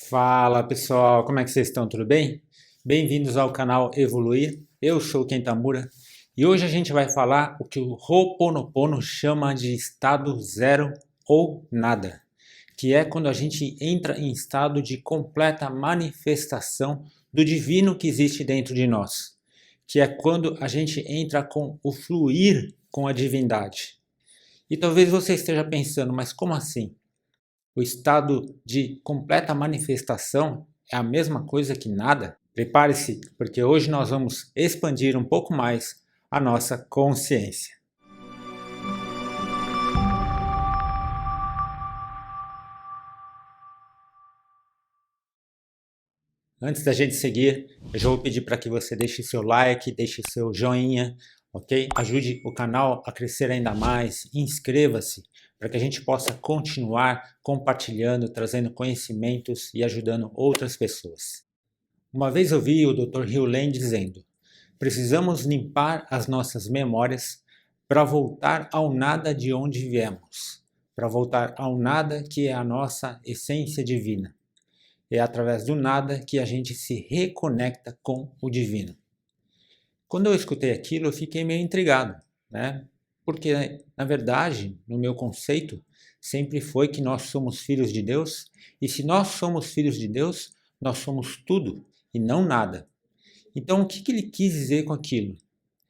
Fala pessoal, como é que vocês estão? Tudo bem? Bem-vindos ao canal Evoluir. Eu sou o Kentamura e hoje a gente vai falar o que o Ho'oponopono chama de estado zero ou nada, que é quando a gente entra em estado de completa manifestação do divino que existe dentro de nós, que é quando a gente entra com o fluir com a divindade. E talvez você esteja pensando, mas como assim? O estado de completa manifestação é a mesma coisa que nada? Prepare-se, porque hoje nós vamos expandir um pouco mais a nossa consciência. Antes da gente seguir, eu já vou pedir para que você deixe seu like, deixe seu joinha, ok? Ajude o canal a crescer ainda mais, inscreva-se para que a gente possa continuar compartilhando, trazendo conhecimentos e ajudando outras pessoas. Uma vez eu vi o Dr. Hugh Lane dizendo: precisamos limpar as nossas memórias para voltar ao nada de onde viemos, para voltar ao nada que é a nossa essência divina. É através do nada que a gente se reconecta com o divino. Quando eu escutei aquilo, eu fiquei meio intrigado, né? Porque, na verdade, no meu conceito, sempre foi que nós somos filhos de Deus, e se nós somos filhos de Deus, nós somos tudo e não nada. Então, o que ele quis dizer com aquilo?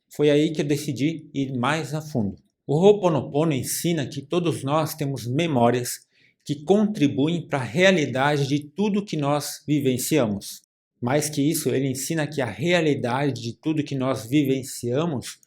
Foi aí que eu decidi ir mais a fundo. O Ho'oponopono ensina que todos nós temos memórias que contribuem para a realidade de tudo que nós vivenciamos. Mais que isso, ele ensina que a realidade de tudo que nós vivenciamos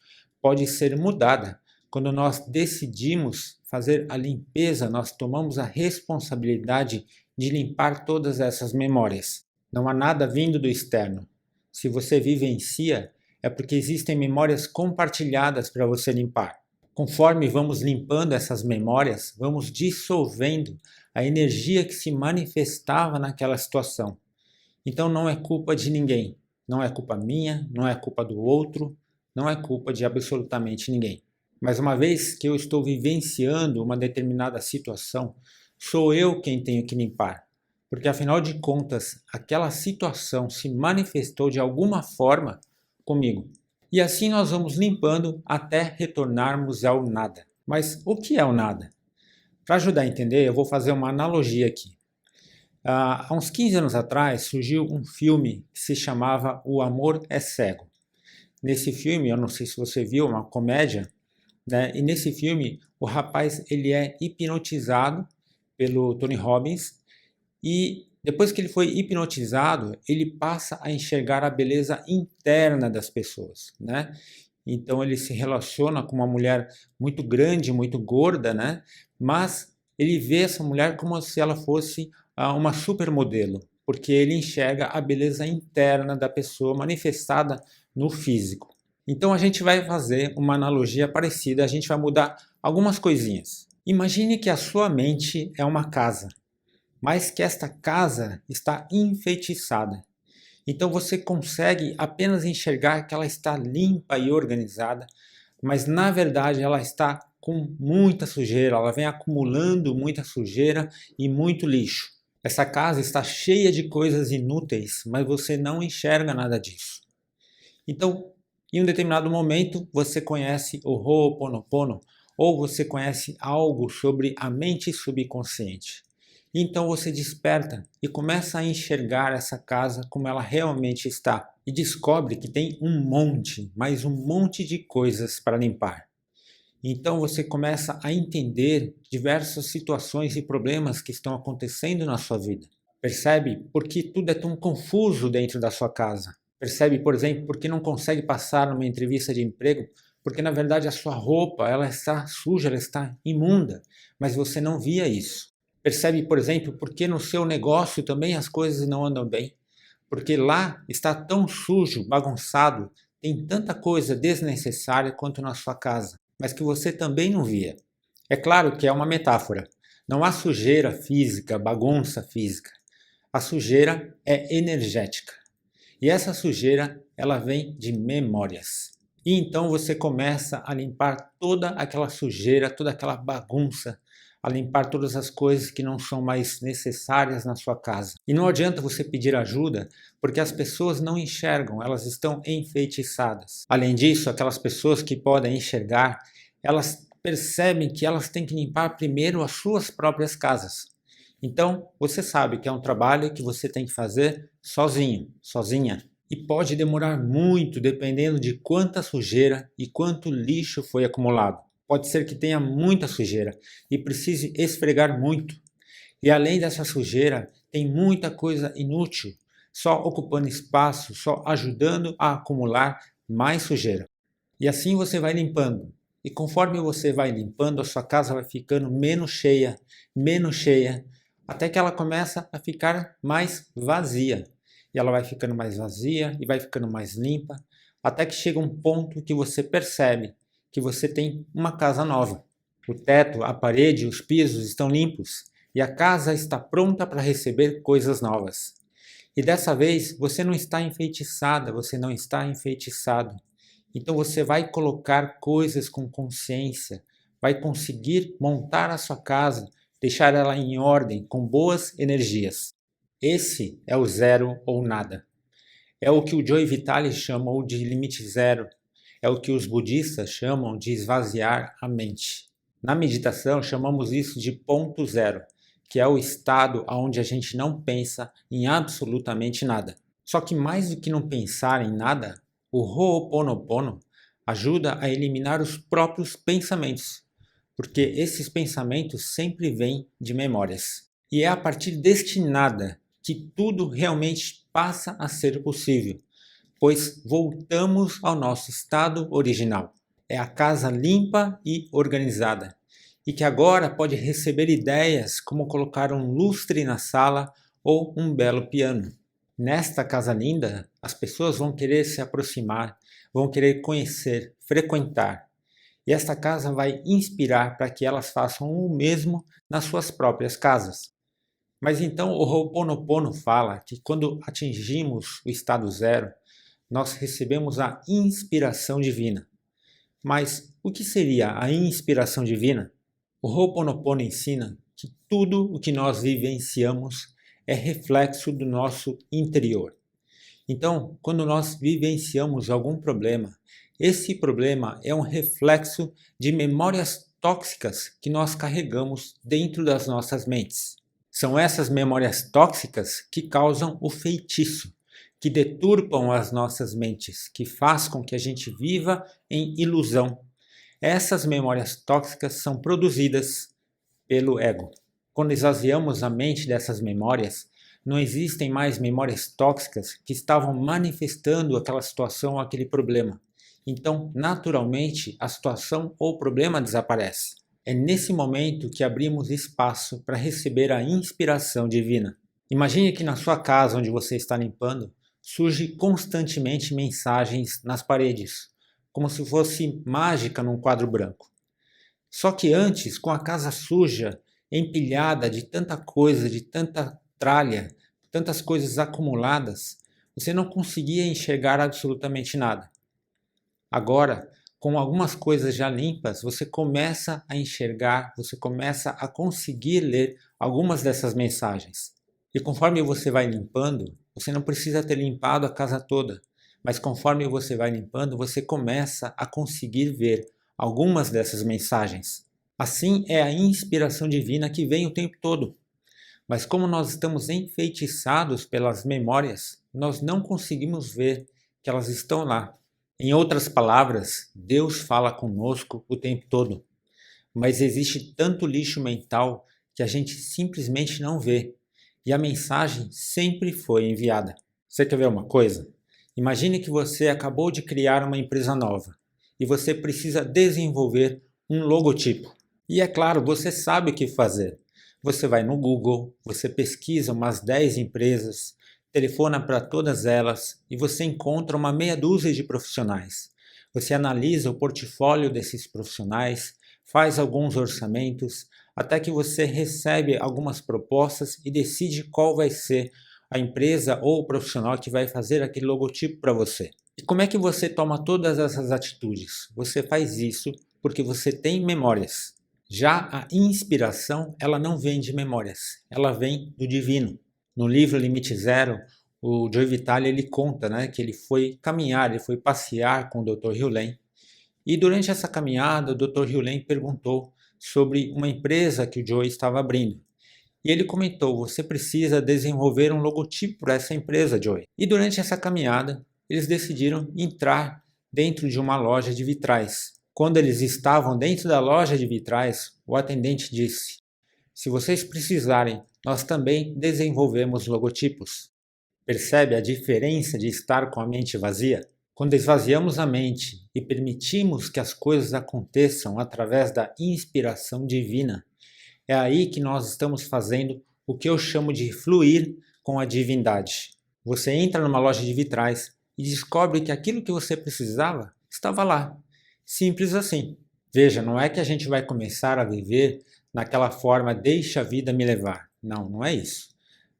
pode ser mudada quando nós decidimos fazer a limpeza, nós tomamos a responsabilidade de limpar todas essas memórias. Não há nada vindo do externo. Se você vivencia, é porque existem memórias compartilhadas para você limpar. Conforme vamos limpando essas memórias, vamos dissolvendo a energia que se manifestava naquela situação. Então não é culpa de ninguém, não é culpa minha, não é culpa do outro, não é culpa de absolutamente ninguém. Mas uma vez que eu estou vivenciando uma determinada situação, sou eu quem tenho que limpar. Porque afinal de contas, aquela situação se manifestou de alguma forma comigo. E assim nós vamos limpando até retornarmos ao nada. Mas o que é o nada? Para ajudar a entender, eu vou fazer uma analogia aqui. Há uns 15 anos atrás surgiu um filme que se chamava O Amor é Cego. Nesse filme, eu não sei se você viu, uma comédia, né? E nesse filme o rapaz ele é hipnotizado pelo Tony Robbins e depois que ele foi hipnotizado, ele passa a enxergar a beleza interna das pessoas, né? Então ele se relaciona com uma mulher muito grande, muito gorda, né? Mas ele vê essa mulher como se ela fosse uma supermodelo, porque ele enxerga a beleza interna da pessoa manifestada no físico. Então a gente vai fazer uma analogia parecida, a gente vai mudar algumas coisinhas. Imagine que a sua mente é uma casa, mas que esta casa está enfeitiçada. Então você consegue apenas enxergar que ela está limpa e organizada, mas na verdade ela está com muita sujeira, ela vem acumulando muita sujeira e muito lixo. Essa casa está cheia de coisas inúteis, mas você não enxerga nada disso. Então, em um determinado momento, você conhece o Ho'oponopono ou você conhece algo sobre a mente subconsciente. Então você desperta e começa a enxergar essa casa como ela realmente está e descobre que tem um monte, mais um monte de coisas para limpar. Então você começa a entender diversas situações e problemas que estão acontecendo na sua vida. Percebe por que tudo é tão confuso dentro da sua casa. Percebe, por exemplo, por que não consegue passar numa entrevista de emprego, porque na verdade a sua roupa ela está suja, ela está imunda, mas você não via isso. Percebe, por exemplo, por que no seu negócio também as coisas não andam bem, porque lá está tão sujo, bagunçado, tem tanta coisa desnecessária quanto na sua casa, mas que você também não via. É claro que é uma metáfora. Não há sujeira física, bagunça física. A sujeira é energética. E essa sujeira, ela vem de memórias. E então você começa a limpar toda aquela sujeira, toda aquela bagunça, a limpar todas as coisas que não são mais necessárias na sua casa. E não adianta você pedir ajuda, porque as pessoas não enxergam, elas estão enfeitiçadas. Além disso, aquelas pessoas que podem enxergar, elas percebem que elas têm que limpar primeiro as suas próprias casas. Então, você sabe que é um trabalho que você tem que fazer sozinho, sozinha. E pode demorar muito dependendo de quanta sujeira e quanto lixo foi acumulado. Pode ser que tenha muita sujeira e precise esfregar muito. E além dessa sujeira, tem muita coisa inútil, só ocupando espaço, só ajudando a acumular mais sujeira. E assim você vai limpando. E conforme você vai limpando, a sua casa vai ficando menos cheia, até que ela começa a ficar mais vazia. E ela vai ficando mais vazia e vai ficando mais limpa, até que chega um ponto que você percebe que você tem uma casa nova. O teto, a parede, os pisos estão limpos e a casa está pronta para receber coisas novas. E dessa vez você não está enfeitiçada, você não está enfeitiçado. Então você vai colocar coisas com consciência, vai conseguir montar a sua casa, deixar ela em ordem, com boas energias. Esse é o zero ou nada. É o que o Joe Vitale chamou de limite zero. É o que os budistas chamam de esvaziar a mente. Na meditação chamamos isso de ponto zero, que é o estado onde a gente não pensa em absolutamente nada. Só que mais do que não pensar em nada, o Ho'oponopono ajuda a eliminar os próprios pensamentos, porque esses pensamentos sempre vêm de memórias. E é a partir deste nada que tudo realmente passa a ser possível, pois voltamos ao nosso estado original. É a casa limpa e organizada, e que agora pode receber ideias como colocar um lustre na sala ou um belo piano. Nesta casa linda, as pessoas vão querer se aproximar, vão querer conhecer, frequentar. E esta casa vai inspirar para que elas façam o mesmo nas suas próprias casas. Mas então o Ho'oponopono fala que quando atingimos o estado zero, nós recebemos a inspiração divina. Mas o que seria a inspiração divina? O Ho'oponopono ensina que tudo o que nós vivenciamos é reflexo do nosso interior. Então, quando nós vivenciamos algum problema, esse problema é um reflexo de memórias tóxicas que nós carregamos dentro das nossas mentes. São essas memórias tóxicas que causam o feitiço, que deturpam as nossas mentes, que faz com que a gente viva em ilusão. Essas memórias tóxicas são produzidas pelo ego. Quando esvaziamos a mente dessas memórias, não existem mais memórias tóxicas que estavam manifestando aquela situação ou aquele problema. Então, naturalmente, a situação ou problema desaparece. É nesse momento que abrimos espaço para receber a inspiração divina. Imagine que na sua casa onde você está limpando, surge constantemente mensagens nas paredes, como se fosse mágica num quadro branco. Só que antes, com a casa suja, empilhada de tanta coisa, de tanta tralha, tantas coisas acumuladas, você não conseguia enxergar absolutamente nada. Agora, com algumas coisas já limpas, você começa a enxergar, você começa a conseguir ler algumas dessas mensagens. E conforme você vai limpando, você não precisa ter limpado a casa toda, mas conforme você vai limpando, você começa a conseguir ver algumas dessas mensagens. Assim é a inspiração divina que vem o tempo todo. Mas como nós estamos enfeitiçados pelas memórias, nós não conseguimos ver que elas estão lá. Em outras palavras, Deus fala conosco o tempo todo, mas existe tanto lixo mental que a gente simplesmente não vê, e a mensagem sempre foi enviada. Você quer ver uma coisa? Imagine que você acabou de criar uma empresa nova e você precisa desenvolver um logotipo. E é claro, você sabe o que fazer. Você vai no Google, você pesquisa umas 10 empresas, telefona para todas elas e você encontra uma meia dúzia de profissionais. Você analisa o portfólio desses profissionais, faz alguns orçamentos, até que você recebe algumas propostas e decide qual vai ser a empresa ou o profissional que vai fazer aquele logotipo para você. E como é que você toma todas essas atitudes? Você faz isso porque você tem memórias. Já a inspiração, ela não vem de memórias, ela vem do divino. No livro Limite Zero, o Joe Vitale ele conta, né, que ele foi caminhar, ele foi passear com o Dr. Hugh e durante essa caminhada o Dr. Hugh perguntou sobre uma empresa que o Joe estava abrindo. E ele comentou, você precisa desenvolver um logotipo para essa empresa, Joe. E durante essa caminhada, eles decidiram entrar dentro de uma loja de vitrais. Quando eles estavam dentro da loja de vitrais, o atendente disse, se vocês precisarem, nós também desenvolvemos logotipos. Percebe a diferença de estar com a mente vazia? Quando esvaziamos a mente e permitimos que as coisas aconteçam através da inspiração divina, é aí que nós estamos fazendo o que eu chamo de fluir com a divindade. Você entra numa loja de vitrais e descobre que aquilo que você precisava estava lá. Simples assim. Veja, não é que a gente vai começar a viver naquela forma, deixa a vida me levar. Não, não é isso,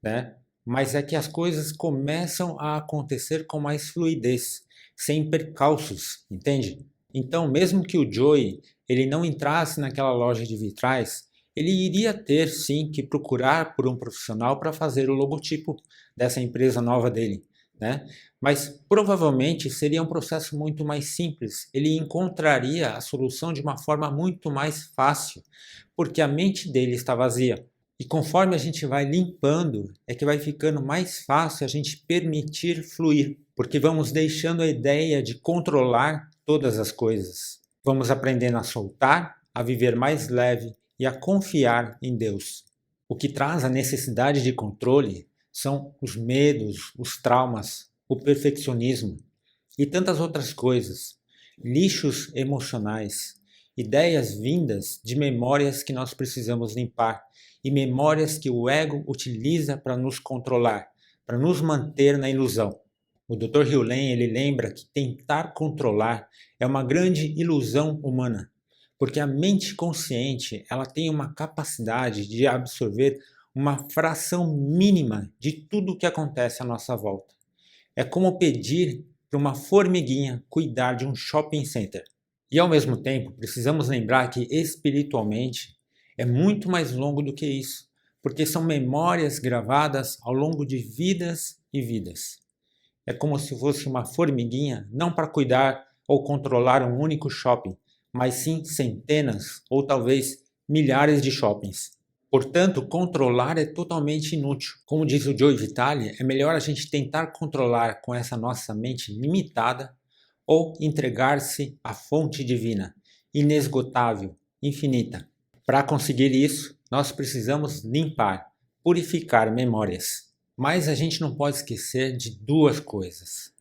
né? Mas é que as coisas começam a acontecer com mais fluidez, sem percalços, entende? Então, mesmo que o Joey ele não entrasse naquela loja de vitrais, ele iria ter sim que procurar por um profissional para fazer o logotipo dessa empresa nova dele, né? Mas provavelmente seria um processo muito mais simples. Ele encontraria a solução de uma forma muito mais fácil, porque a mente dele está vazia. E conforme a gente vai limpando, é que vai ficando mais fácil a gente permitir fluir, porque vamos deixando a ideia de controlar todas as coisas. Vamos aprendendo a soltar, a viver mais leve e a confiar em Deus. O que traz a necessidade de controle são os medos, os traumas, o perfeccionismo e tantas outras coisas, lixos emocionais, ideias vindas de memórias que nós precisamos limpar e memórias que o ego utiliza para nos controlar, para nos manter na ilusão. O Dr. Hugh ele lembra que tentar controlar é uma grande ilusão humana, porque a mente consciente ela tem uma capacidade de absorver uma fração mínima de tudo o que acontece à nossa volta. É como pedir para uma formiguinha cuidar de um shopping center. E ao mesmo tempo, precisamos lembrar que espiritualmente é muito mais longo do que isso, porque são memórias gravadas ao longo de vidas e vidas. É como se fosse uma formiguinha, não para cuidar ou controlar um único shopping, mas sim centenas ou talvez milhares de shoppings. Portanto, controlar é totalmente inútil. Como diz o Joe Vitale, é melhor a gente tentar controlar com essa nossa mente limitada ou entregar-se à fonte divina, inesgotável, infinita. Para conseguir isso, nós precisamos limpar, purificar memórias. Mas a gente não pode esquecer de duas coisas.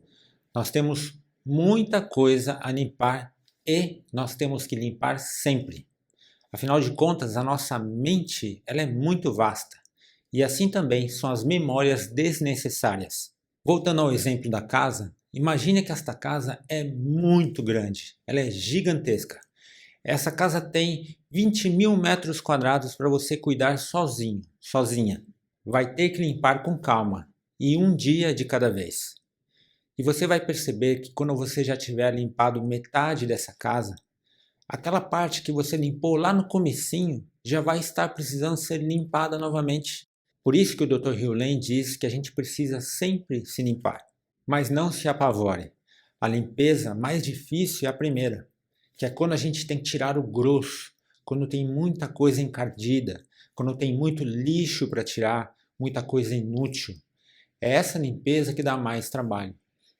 Nós temos muita coisa a limpar e nós temos que limpar sempre. Afinal de contas, a nossa mente ela é muito vasta e assim também são as memórias desnecessárias. Voltando ao exemplo da casa, imagine que esta casa é muito grande, ela é gigantesca. Essa casa tem 20.000 metros quadrados para você cuidar sozinho, sozinha. Vai ter que limpar com calma e um dia de cada vez. E você vai perceber que quando você já tiver limpado metade dessa casa, aquela parte que você limpou lá no comecinho já vai estar precisando ser limpada novamente. Por isso que o Dr. Hugh diz que a gente precisa sempre se limpar. Mas não se apavore. A limpeza mais difícil é a primeira, que é quando a gente tem que tirar o grosso, quando tem muita coisa encardida, quando tem muito lixo para tirar, muita coisa inútil. É essa limpeza que dá mais trabalho.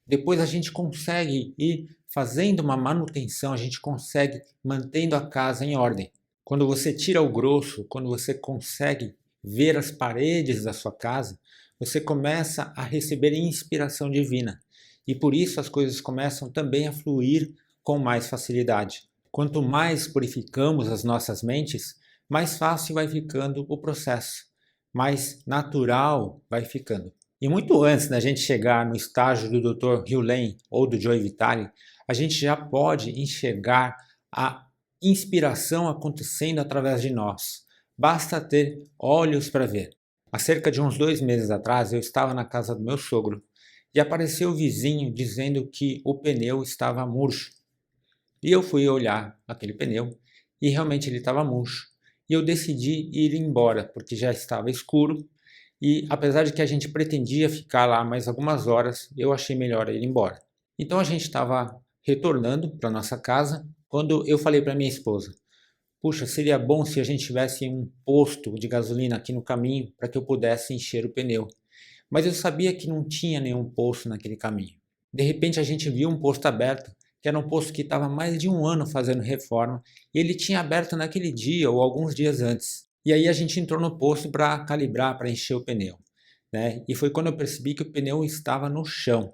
Depois a gente consegue ir fazendo uma manutenção, a gente consegue mantendo a casa em ordem. Quando você tira o grosso, quando você consegue ver as paredes da sua casa, você começa a receber inspiração divina. E por isso as coisas começam também a fluir com mais facilidade. Quanto mais purificamos as nossas mentes, mais fácil vai ficando o processo, mais natural vai ficando. E muito antes da gente chegar no estágio do Dr. Hugh ou do Joe Vitale, a gente já pode enxergar a inspiração acontecendo através de nós. Basta ter olhos para ver. Há cerca de uns 2 meses atrás, eu estava na casa do meu sogro e apareceu o vizinho dizendo que o pneu estava murcho. E eu fui olhar aquele pneu e realmente ele estava murcho. E eu decidi ir embora, porque já estava escuro, e apesar de que a gente pretendia ficar lá mais algumas horas, eu achei melhor ir embora. Então a gente estava retornando para nossa casa, quando eu falei para minha esposa: puxa, seria bom se a gente tivesse um posto de gasolina aqui no caminho para que eu pudesse encher o pneu. Mas eu sabia que não tinha nenhum posto naquele caminho. De repente a gente viu um posto aberto, que era um posto que estava mais de um ano fazendo reforma, e ele tinha aberto naquele dia ou alguns dias antes. E aí a gente entrou no posto para calibrar, para encher o pneu, né? E foi quando eu percebi que o pneu estava no chão.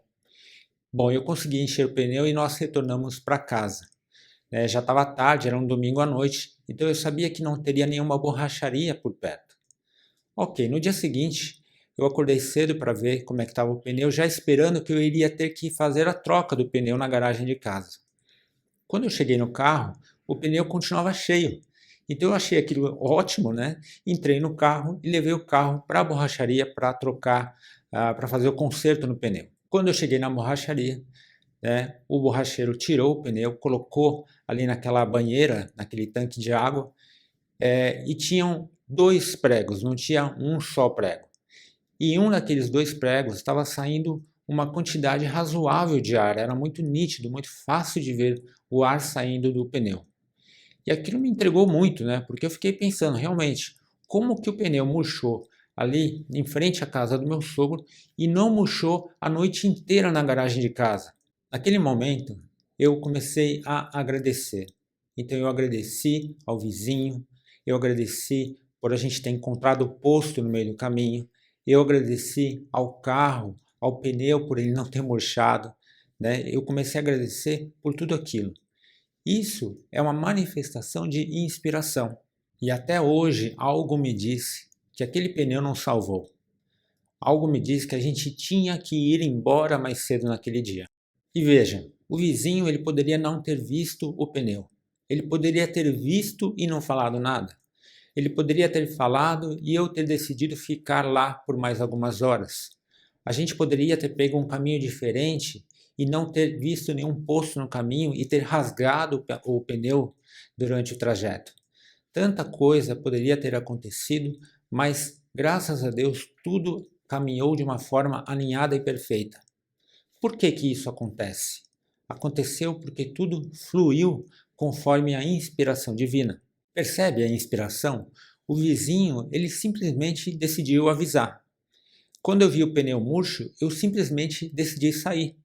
Bom, eu consegui encher o pneu e nós retornamos para casa. Já estava tarde, era um domingo à noite, então eu sabia que não teria nenhuma borracharia por perto. Ok, no dia seguinte eu acordei cedo para ver como é que estava o pneu, já esperando que eu iria ter que fazer a troca do pneu na garagem de casa. Quando eu cheguei no carro, o pneu continuava cheio. Então eu achei aquilo ótimo, né? Entrei no carro e levei o carro para a borracharia para trocar, para fazer o conserto no pneu. Quando eu cheguei na borracharia, né, o borracheiro tirou o pneu, colocou ali naquela banheira, naquele tanque de água, e tinham dois pregos, não tinha um só prego. E em um daqueles dois pregos estava saindo uma quantidade razoável de ar, era muito nítido, muito fácil de ver o ar saindo do pneu. E aquilo me entregou muito, né? Porque eu fiquei pensando, realmente, como que o pneu murchou ali em frente à casa do meu sogro e não murchou a noite inteira na garagem de casa? Naquele momento, eu comecei a agradecer. Então eu agradeci ao vizinho, eu agradeci por a gente ter encontrado o posto no meio do caminho, eu agradeci ao carro, ao pneu por ele não ter murchado, né? Eu comecei a agradecer por tudo aquilo. Isso é uma manifestação de inspiração. E até hoje algo me diz que aquele pneu não salvou. Algo me diz que a gente tinha que ir embora mais cedo naquele dia. E veja, o vizinho ele poderia não ter visto o pneu. Ele poderia ter visto e não falado nada. Ele poderia ter falado e eu ter decidido ficar lá por mais algumas horas. A gente poderia ter pego um caminho diferente e não ter visto nenhum posto no caminho e ter rasgado o pneu durante o trajeto. Tanta coisa poderia ter acontecido, mas graças a Deus tudo caminhou de uma forma alinhada e perfeita. Por que que isso acontece? Aconteceu porque tudo fluiu conforme a inspiração divina. Percebe a inspiração? O vizinho, ele simplesmente decidiu avisar. Quando eu vi o pneu murcho, eu simplesmente decidi sair.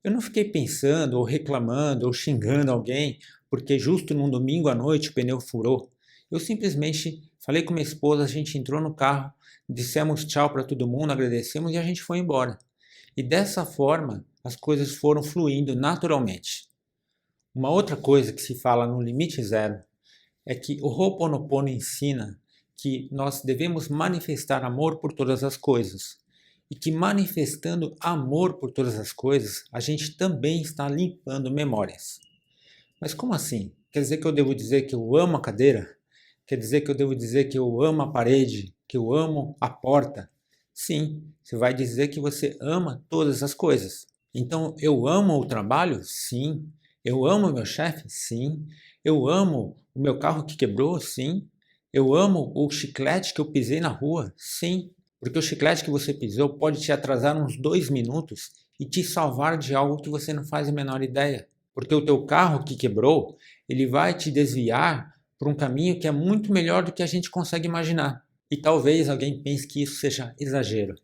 Eu não fiquei pensando, ou reclamando, ou xingando alguém, porque justo num domingo à noite o pneu furou. Eu simplesmente falei com minha esposa, a gente entrou no carro, dissemos tchau para todo mundo, agradecemos e a gente foi embora. E dessa forma, as coisas foram fluindo naturalmente. Uma outra coisa que se fala no Limite Zero é que o Ho'oponopono ensina que nós devemos manifestar amor por todas as coisas. E que manifestando amor por todas as coisas, a gente também está limpando memórias. Mas como assim? Quer dizer que eu devo dizer que eu amo a cadeira? Quer dizer que eu devo dizer que eu amo a parede? Que eu amo a porta? Sim, você vai dizer que você ama todas as coisas. Então, eu amo o trabalho? Sim. Eu amo o meu chefe? Sim. Eu amo o meu carro que quebrou? Sim. Eu amo o chiclete que eu pisei na rua? Sim. Porque o chiclete que você pisou pode te atrasar uns 2 minutos e te salvar de algo que você não faz a menor ideia. Porque o teu carro que quebrou, ele vai te desviar por um caminho que é muito melhor do que a gente consegue imaginar. E talvez alguém pense que isso seja exagero.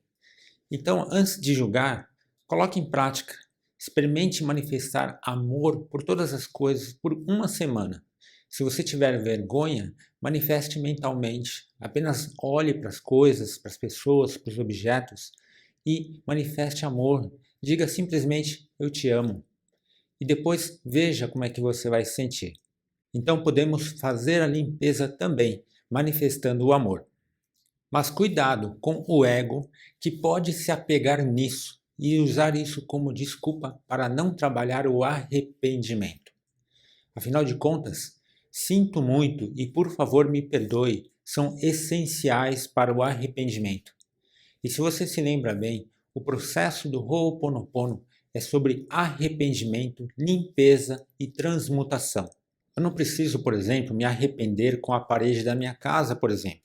Então, antes de julgar, coloque em prática. Experimente manifestar amor por todas as coisas por uma semana. Se você tiver vergonha, manifeste mentalmente. Apenas olhe para as coisas, para as pessoas, para os objetos e manifeste amor. Diga simplesmente eu te amo. E depois veja como é que você vai se sentir. Então podemos fazer a limpeza também, manifestando o amor. Mas cuidado com o ego que pode se apegar nisso e usar isso como desculpa para não trabalhar o arrependimento. Afinal de contas, sinto muito e por favor me perdoe são essenciais para o arrependimento. E se você se lembra bem, o processo do Ho'oponopono é sobre arrependimento, limpeza e transmutação. Eu não preciso, por exemplo, me arrepender com a parede da minha casa, por exemplo.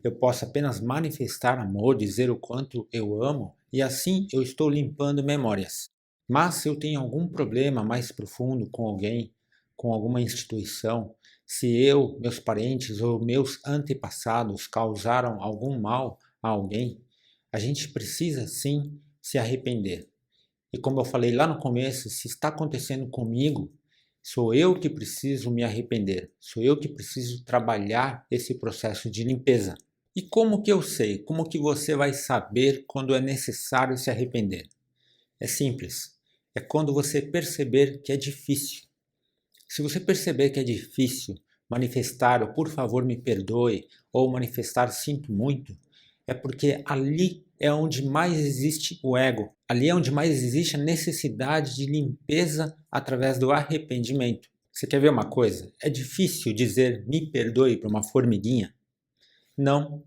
Eu posso apenas manifestar amor, dizer o quanto eu amo e assim eu estou limpando memórias. Mas se eu tenho algum problema mais profundo com alguém, com alguma instituição, se eu, meus parentes ou meus antepassados causaram algum mal a alguém, a gente precisa sim se arrepender. E como eu falei lá no começo, se está acontecendo comigo, sou eu que preciso me arrepender, sou eu que preciso trabalhar esse processo de limpeza. E como que eu sei? Como que você vai saber quando é necessário se arrepender? É simples. É quando você perceber que é difícil. Se você perceber que é difícil manifestar o por favor me perdoe ou manifestar sinto muito, é porque ali é onde mais existe o ego. Ali é onde mais existe a necessidade de limpeza através do arrependimento. Você quer ver uma coisa? É difícil dizer me perdoe para uma formiguinha? Não,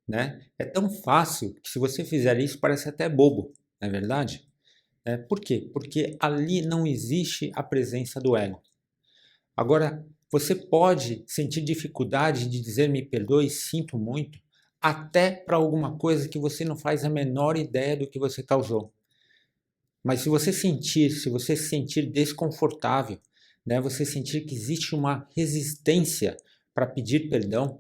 né? É tão fácil que se você fizer isso parece até bobo, não é verdade? Por quê? Porque ali não existe a presença do ego. Agora, você pode sentir dificuldade de dizer me perdoe, sinto muito, até para alguma coisa que você não faz a menor ideia do que você causou. Mas se você se sentir desconfortável, né, você sentir que existe uma resistência para pedir perdão,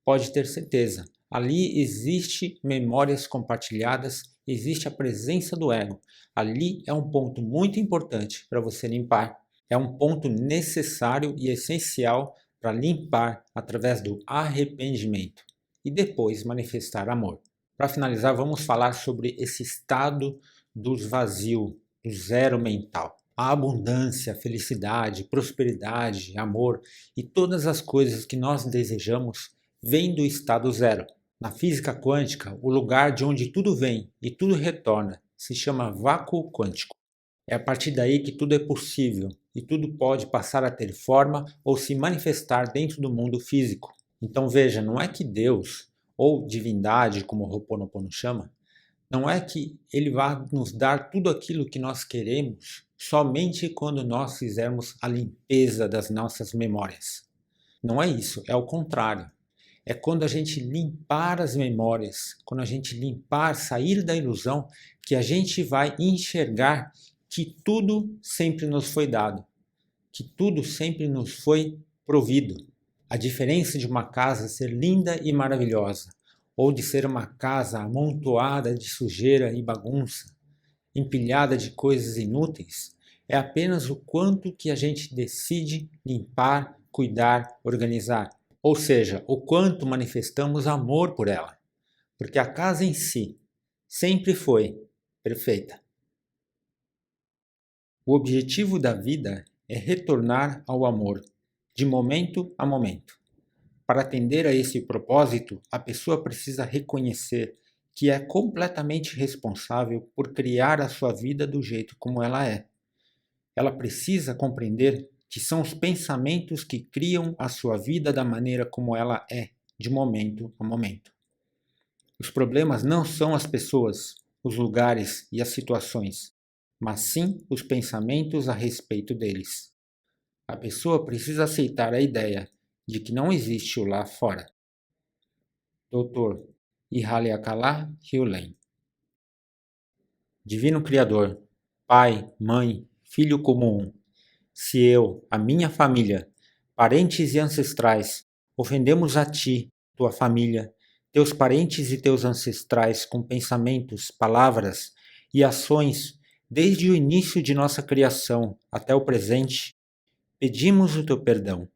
pode ter certeza. Ali existe memórias compartilhadas, existe a presença do ego. Ali é um ponto muito importante para você limpar. É um ponto necessário e essencial para limpar através do arrependimento e depois manifestar amor. Para finalizar, vamos falar sobre esse estado do vazio, do zero mental. A abundância, a felicidade, prosperidade, amor e todas as coisas que nós desejamos vêm do estado zero. Na física quântica, o lugar de onde tudo vem e tudo retorna se chama vácuo quântico. É a partir daí que tudo é possível e tudo pode passar a ter forma ou se manifestar dentro do mundo físico. Então veja, não é que Deus, ou divindade, como o Ho'oponopono chama, não é que ele vai nos dar tudo aquilo que nós queremos somente quando nós fizermos a limpeza das nossas memórias. Não é isso, é o contrário. É quando a gente limpar as memórias, quando a gente limpar, sair da ilusão, que a gente vai enxergar que tudo sempre nos foi dado, que tudo sempre nos foi provido. A diferença de uma casa ser linda e maravilhosa, ou de ser uma casa amontoada de sujeira e bagunça, empilhada de coisas inúteis, é apenas o quanto que a gente decide limpar, cuidar, organizar. Ou seja, o quanto manifestamos amor por ela. Porque a casa em si sempre foi perfeita. O objetivo da vida é retornar ao amor, de momento a momento. Para atender a esse propósito, a pessoa precisa reconhecer que é completamente responsável por criar a sua vida do jeito como ela é. Ela precisa compreender que são os pensamentos que criam a sua vida da maneira como ela é, de momento a momento. Os problemas não são as pessoas, os lugares e as situações, mas sim os pensamentos a respeito deles. A pessoa precisa aceitar a ideia de que não existe o lá fora. Dr. Ihaliakala Hewlett. Divino Criador, Pai, Mãe, Filho comum, se eu, a minha família, parentes e ancestrais, ofendemos a ti, tua família, teus parentes e teus ancestrais com pensamentos, palavras e ações desde o início de nossa criação até o presente, pedimos o teu perdão.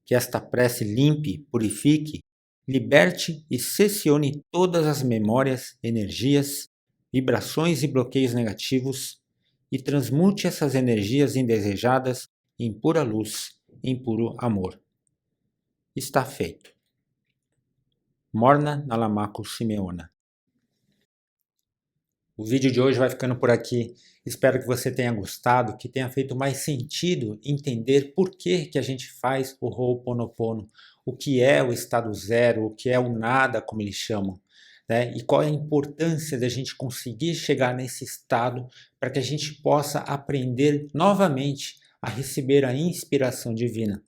Que esta prece limpe, purifique, liberte e cessione todas as memórias, energias, vibrações e bloqueios negativos e transmute essas energias indesejadas em pura luz, em puro amor. Está feito. Morna Nalamaco Simeona. O vídeo de hoje vai ficando por aqui. Espero que você tenha gostado, que tenha feito mais sentido entender por que a gente faz o Ho'oponopono, o que é o estado zero, o que é o nada, como eles chamam, né? E qual é a importância da gente conseguir chegar nesse estado para que a gente possa aprender novamente a receber a inspiração divina.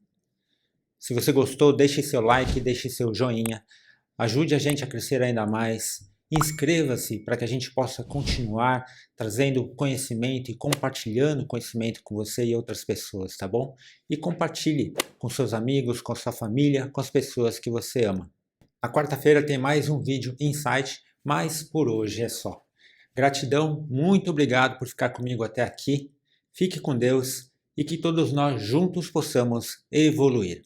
Se você gostou, deixe seu like, deixe seu joinha. Ajude a gente a crescer ainda mais. Inscreva-se para que a gente possa continuar trazendo conhecimento e compartilhando conhecimento com você e outras pessoas, tá bom? E compartilhe com seus amigos, com sua família, com as pessoas que você ama. Na quarta-feira tem mais um vídeo Insight, mas por hoje é só. Gratidão, muito obrigado por ficar comigo até aqui. Fique com Deus e que todos nós juntos possamos evoluir.